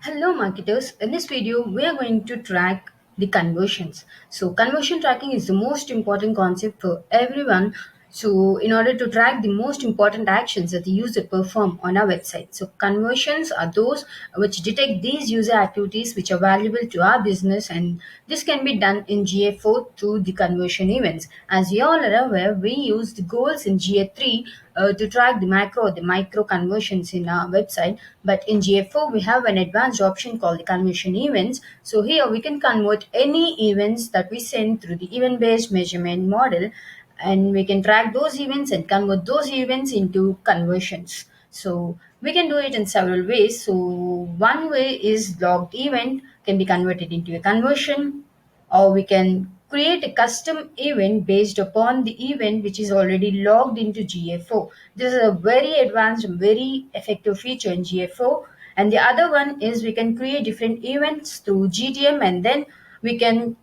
Hello marketers, in this video we are going to track the conversions. So conversion tracking is the most important concept for everyone. So in order to track the most important actions that the user perform on our website. So conversions are those which detect these user activities which are valuable to our business, and this can be done in GA4 through the conversion events. As you all are aware, we use the goals in GA3 to track the micro conversions in our website. But in GA4, we have an advanced option called the conversion events. So here we can convert any events that we send through the event-based measurement model, and we can track those events and convert those events into conversions. So we can do it in several ways. So one way is logged event can be converted into a conversion, or we can create a custom event based upon the event which is already logged into GA4. This is a very advanced and very effective feature in GA4. And the other one is we can create different events through GTM, and then we can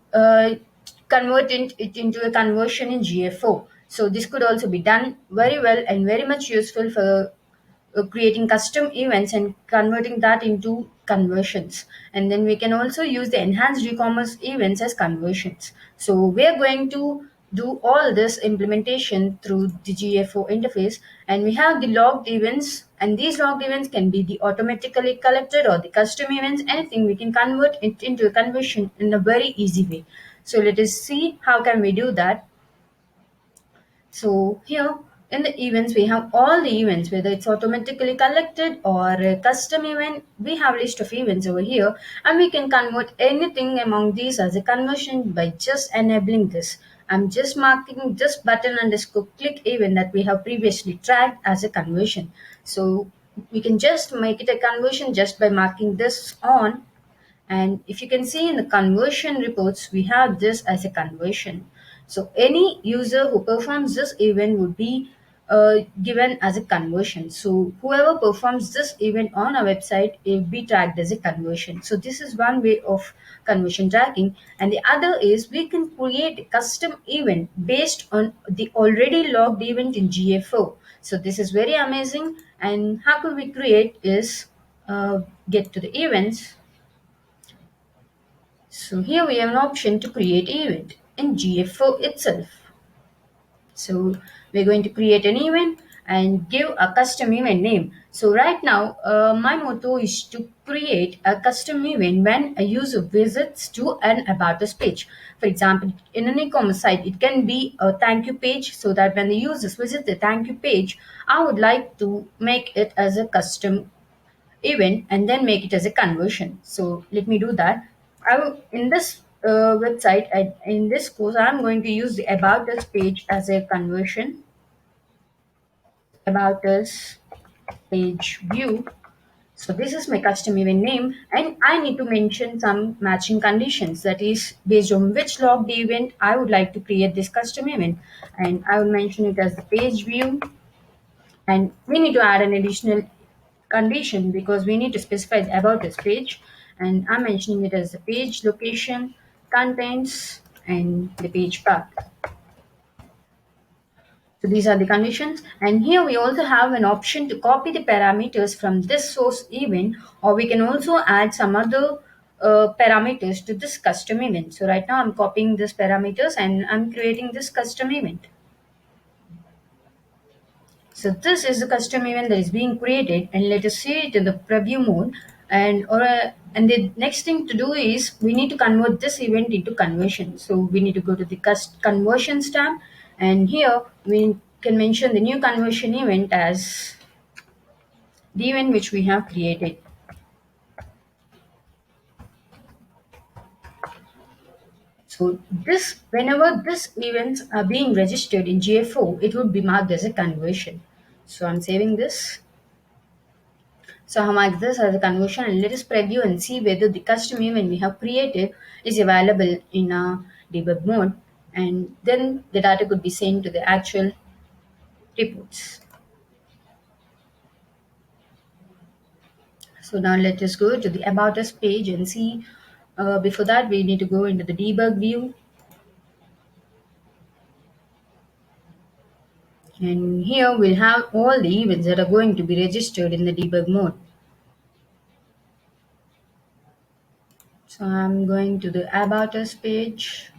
convert it into a conversion in GA4. So this could also be done very well and very much useful for creating custom events and converting that into conversions. And then we can also use the enhanced e-commerce events as conversions. So we're going to do all this implementation through the GA4 interface, and we have the logged events, and these logged events can be the automatically collected or the custom events. Anything we can convert it into a conversion in a very easy way. So let us see how can we do that. So here in the events, we have all the events, whether it's automatically collected or a custom event. We have list of events over here, and we can convert anything among these as a conversion by just enabling this. I'm just marking this button underscore click event that we have previously tracked as a conversion. So we can just make it a conversion just by marking this on, and if you can see in the conversion reports, we have this as a conversion. So any user who performs this event would be given as a conversion. So whoever performs this event on our website will be tagged as a conversion. So this is one way of conversion tracking. And the other is we can create a custom event based on the already logged event in GA4. So this is very amazing. And how could we create is get to the events. So here we have an option to create event in GA4 itself. So we're going to create an event and give a custom event name. So right now, my motto is to create a custom event when a user visits to an about us page. For example, in an e-commerce site, it can be a thank you page, so that when the users visit the thank you page, I would like to make it as a custom event and then make it as a conversion. So let me do that. I will in this website in this course I'm going to use the about us page as a conversion. About us page view. So this is my custom event name, and I need to mention some matching conditions, that is based on which logged event I would like to create this custom event, and I will mention it as the page view. And we need to add an additional condition because we need to specify the about this page, and I'm mentioning it as the page location, contents, and the page path. So these are the conditions, and here we also have an option to copy the parameters from this source event, or we can also add some other parameters to this custom event. So right now I'm copying this parameters and I'm creating this custom event. So this is the custom event that is being created, and let us see it in the preview mode. And the next thing to do is we need to convert this event into conversion. So we need to go to the conversions tab, and here we can mention the new conversion event as the event which we have created. So this whenever these events are being registered in GA4, it would be marked as a conversion. So I'm saving this. So I mark this as a conversion, and let us preview and see whether the custom event we have created is available in a debug mode, and then the data could be sent to the actual reports. So now let us go to the about us page and see. Before that, we need to go into the debug view, and here we'll have all the events that are going to be registered in the debug mode. So I'm going to the About Us page.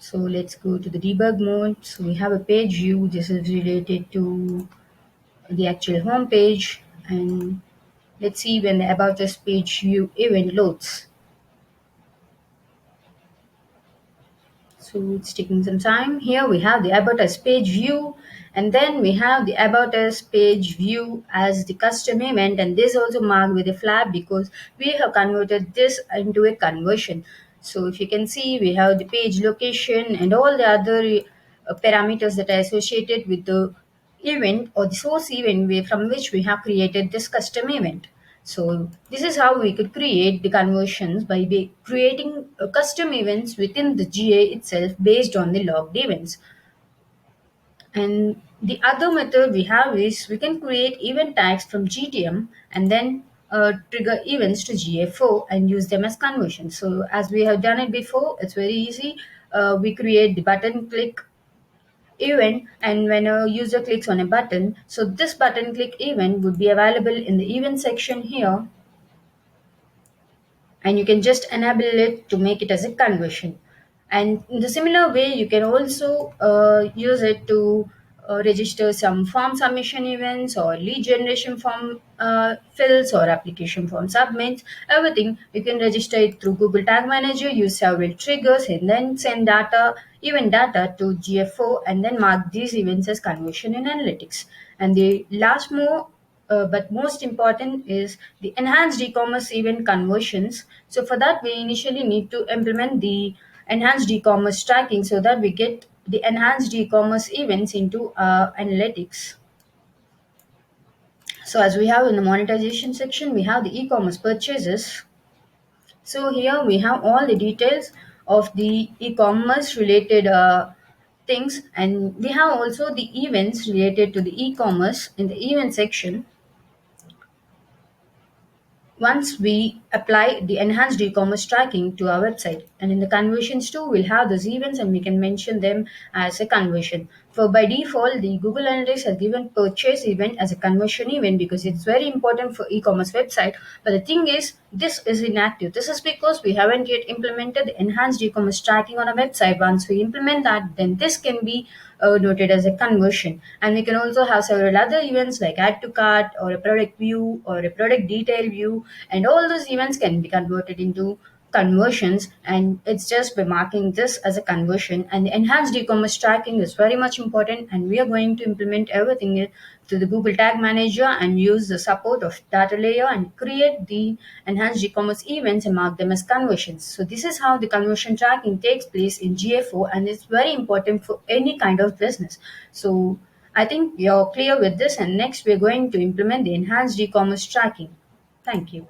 So let's go to the debug mode. So we have a page view. This is related to the actual home page. And let's see when the About Us page view event loads. So it's taking some time. Here we have the About Us page view, and then we have the About Us page view as the custom event, and this also marked with a flag because we have converted this into a conversion. So if you can see, we have the page location and all the other parameters that are associated with the event or the source event from which we have created this custom event. So this is how we could create the conversions by creating custom events within the GA itself based on the logged events. And the other method we have is we can create event tags from GTM and then trigger events to GA4 and use them as conversions. So as we have done it before, it's very easy. We create the button click event, and when a user clicks on a button, so this button click event would be available in the event section here, and you can just enable it to make it as a conversion. And in the similar way, you can also use it to register some form submission events or lead generation form fills or application form submits. Everything you can register it through Google Tag Manager, use several triggers, and then send data, event data to GFO, and then mark these events as conversion in analytics. And the last more but most important is the enhanced e-commerce event conversions. So for that, we initially need to implement the enhanced e-commerce tracking so that we get the enhanced e-commerce events into analytics. So as we have in the monetization section, we have the e-commerce purchases. So here we have all the details of the e-commerce related things, and we have also the events related to the e-commerce in the event section. Once we apply the enhanced e-commerce tracking to our website, and in the conversions too, we'll have those events and we can mention them as a conversion. For by default, the Google Analytics has given purchase event as a conversion event because it's very important for e-commerce website. But the thing is, this is inactive. This is because we haven't yet implemented the enhanced e-commerce tracking on a website. Once we implement that, then this can be noted as a conversion. And we can also have several other events like add to cart or a product view or a product detail view, and all those events can be converted into conversions, and it's just by marking this as a conversion. And the enhanced e-commerce tracking is very much important, and we are going to implement everything to the Google Tag Manager and use the support of data layer and create the enhanced e-commerce events and mark them as conversions. So this is how the conversion tracking takes place in GA4, and it's very important for any kind of business. So I think you're clear with this, and next we're going to implement the enhanced e-commerce tracking. Thank you.